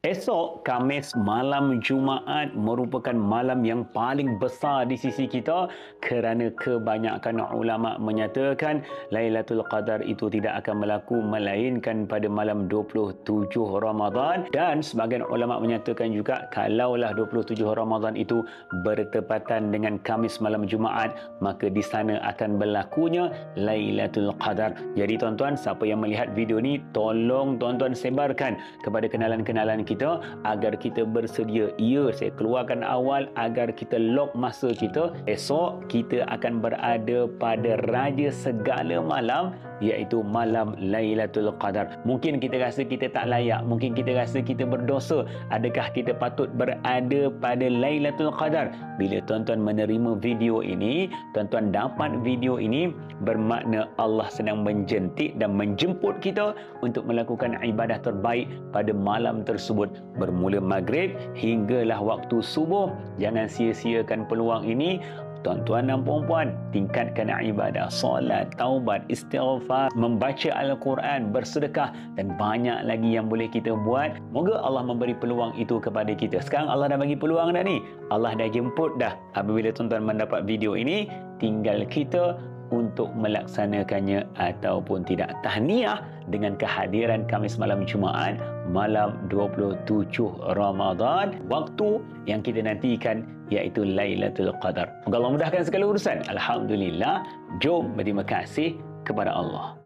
Esok Khamis malam Jumaat merupakan malam yang paling besar di sisi kita kerana kebanyakan ulama menyatakan Lailatul Qadar itu tidak akan berlaku melainkan pada malam 27 Ramadan, dan sebahagian ulama menyatakan juga kalaulah 27 Ramadan itu bertepatan dengan Khamis malam Jumaat, maka di sana akan berlakunya Lailatul Qadar. Jadi tuan-tuan, siapa yang melihat video ni, tolong tuan-tuan sebarkan kepada kenalan-kenalan kita agar kita bersedia. Ya, saya keluarkan awal agar kita lock masa kita. Esok kita akan berada pada raja segala malam, iaitu malam Lailatul Qadar. Mungkin kita rasa kita tak layak, mungkin kita rasa kita berdosa. Adakah kita patut berada pada Lailatul Qadar? Bila tuan-tuan menerima video ini, tuan-tuan dapat video ini, bermakna Allah sedang menjentik dan menjemput kita untuk melakukan ibadah terbaik pada malam tersebut, bermula maghrib hinggalah waktu subuh. Jangan sia-siakan peluang ini. Tuan-tuan dan puan-puan, tingkatkan ibadah, solat, taubat, istighfar, membaca Al-Quran, bersedekah dan banyak lagi yang boleh kita buat. Moga Allah memberi peluang itu kepada kita. Sekarang Allah dah bagi peluang dah ni. Allah dah jemput dah. Apabila tuan-tuan mendapat video ini, tinggal kita untuk melaksanakannya ataupun tidak. Tahniah dengan kehadiran Khamis malam Jumaat, malam 27 Ramadan, waktu yang kita nantikan iaitu Lailatul Qadar. Moga Allah mudahkan segala urusan. Alhamdulillah. Jom berterima kasih kepada Allah.